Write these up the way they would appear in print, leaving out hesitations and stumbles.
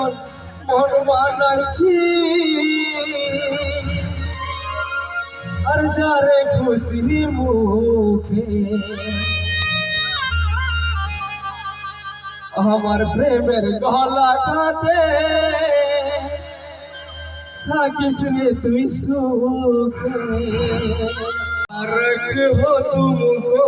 এমন মন বানাইছি আর যারে খুশি মুখে আমার প্রেমের গলা কাটে থাকিস রে তুই সুখে रख हो तुमको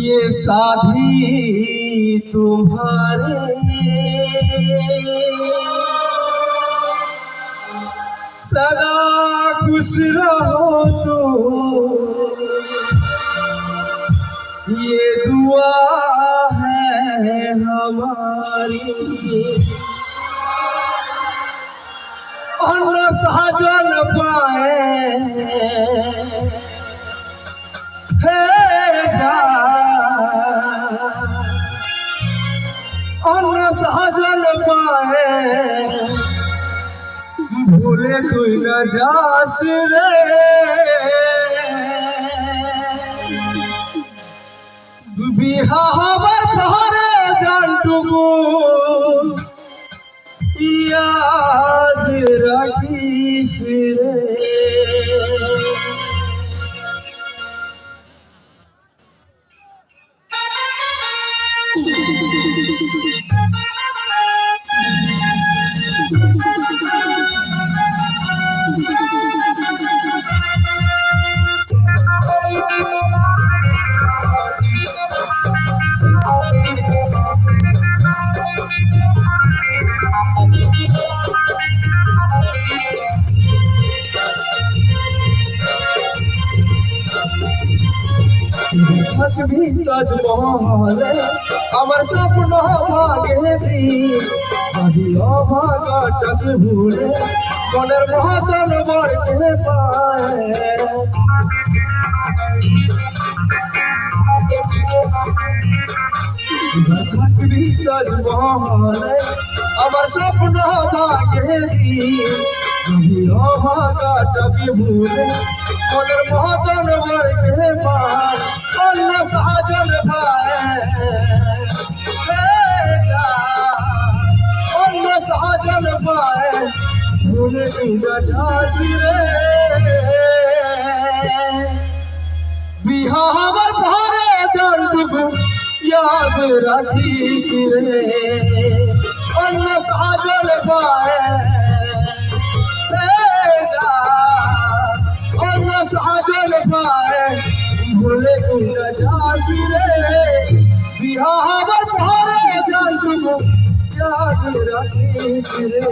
ये साधी तुम्हारे सदा खुश रहो तुम ये दुआ है हमारी अन्न साजन पाए हे जा अन्न साजन पाए भूले तुई न जास रे बिहावर पहरे जानटुकू याद रखीस रे থাকবি তাজমহলে আমার স্বপ্ন ভাগে দি আমি অভাগাটাকে ভুলে মনের মহাতন বরকে পায় থাকবি তাজমহলে আমার স্বপ্ন ভাগে দি আমি অভাগাটাকে ভুলে মনের মহাতন বরকে পায় অন্য সাজন পায় অন্য সাজন পায় ভুলে তুই যাসি রে বিহাবার পরে জানটুকু याद রাখিস রে অন্য সাজন পায় অন্য সাজন পায় भूले तुम न जासी रे बिहावर पहरे जानटुकू याद रखीस रे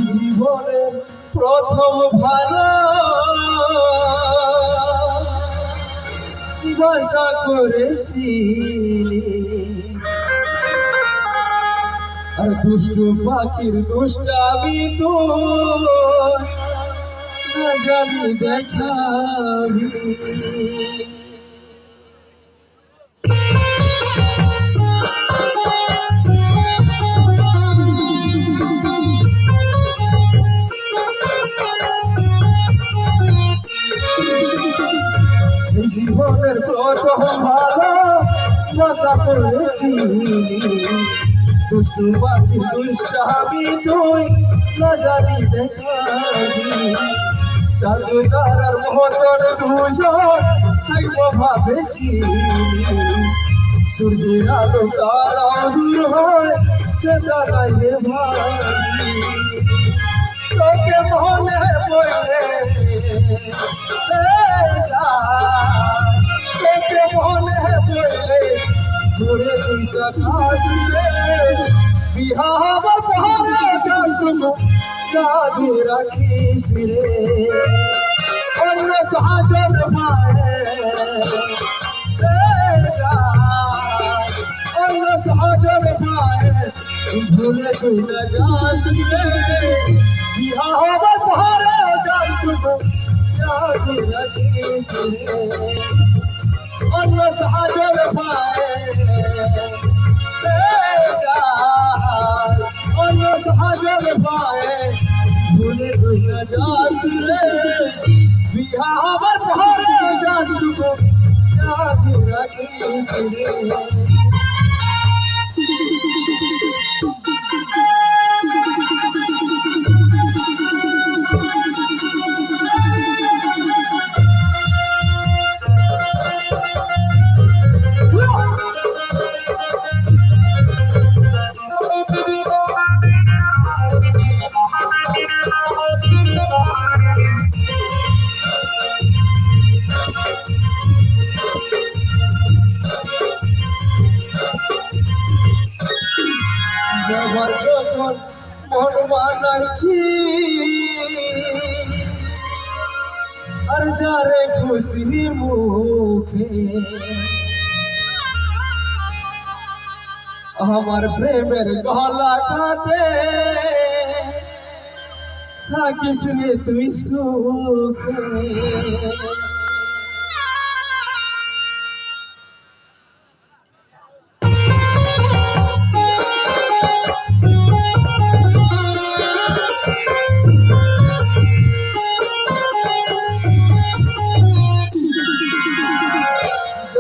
জীবনের প্রথম ভালো বাসা করেছিলি আর দুষ্ট পাখির দুষ্টামি তো না জানি দেখাবি জীবনের প্রথম ভালো বাসা করেছিলি দুষ্টু পাখির দুষ্টামি তুই না জানি দেখাবি চাঁদু তারার মতন দুজন থাকব ভাবেছিলি সূর্যের আলো তারাও দূর হয় সেটা নাইলে ভাবি তোকে মনে পড়লে তোকে মনে পড়লে ঘুরে দুইটা কাশি রে বিহা হবার পরে জানটুকু याद রাখিস রে অন্য সাজন পায়ে অন্য সাজন পায়ে ভুলে তুই না যাস রে বিহা হবার পরে জানটুকু याद রাখিস রে অন্য সাজন পায়ে অন্য সাজন পায়ে ভুলে তুই না যাস রে বিহা হবার পরে জানটুকু याद রাখিস রে যখন মন বানাইছি আর যারে খুশি মুখে আমার প্রেমের গলা কাটে থাকিস রে তুই সুখে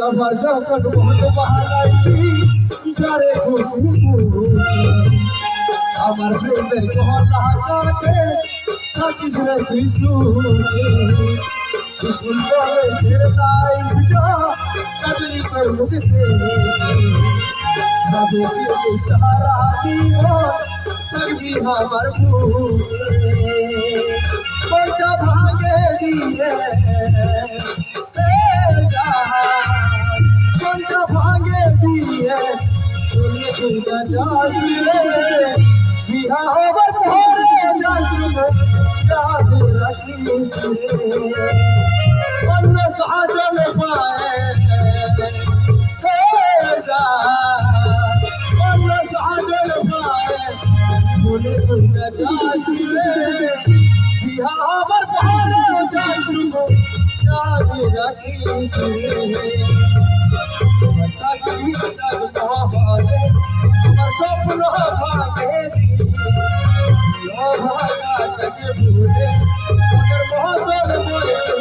আমার যখন মন বানাইছি যারে খুশি মুখে আমার প্রেমের গলা কাটে থাকিস রে তুই সুখে স্কুল কলেজের লাইফটা কাটলি তোর মুখে ভাবেছিলি সারা জীবন থাকবি আমার বুকে মনটা ভাঙে দিয়ে মনটা ভাঙে দিয়ে চলে তুই না যাস রে বিহা হবার পরে জানটুকু याद রাখিস রে অন্য সাজন পায়ে অন্য সাজন পায়ে ভুলে তুই না যাস রে বিহা হবার পরে জানটুকু याद রাখিস রে স্বপ্ন ভাগে ভাগাটাকে ভুলে মহতর বলতে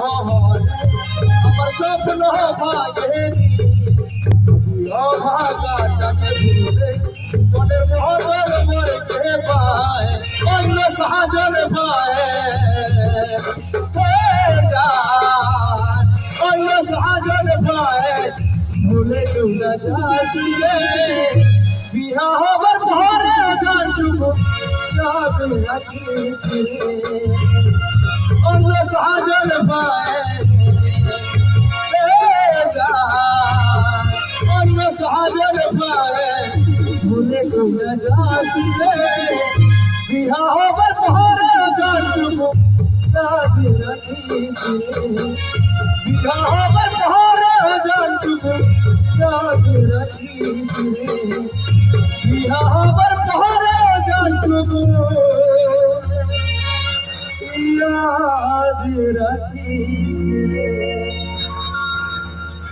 আমার স্বপ্ন ভাগে ভাগাটাকে ভুলে মনের মহতর বলতে পায় অন্য সাজন পায়ে অন্য সাজন পায়ে ভুলে তুই না যাস রে বিহা হবার পরে জানটুকু याद রাখিস রে অন্য সাজন পায়ে অন্য সাজন পায়ে ভুলে তুই না যাস রে বিহা হবার পরে জানটুকু याद রাখিস রে বিহা হবার পরে জানটুকু याद রাখিস রে বিহা হবার পরে জানটুকু याद রাখিস রে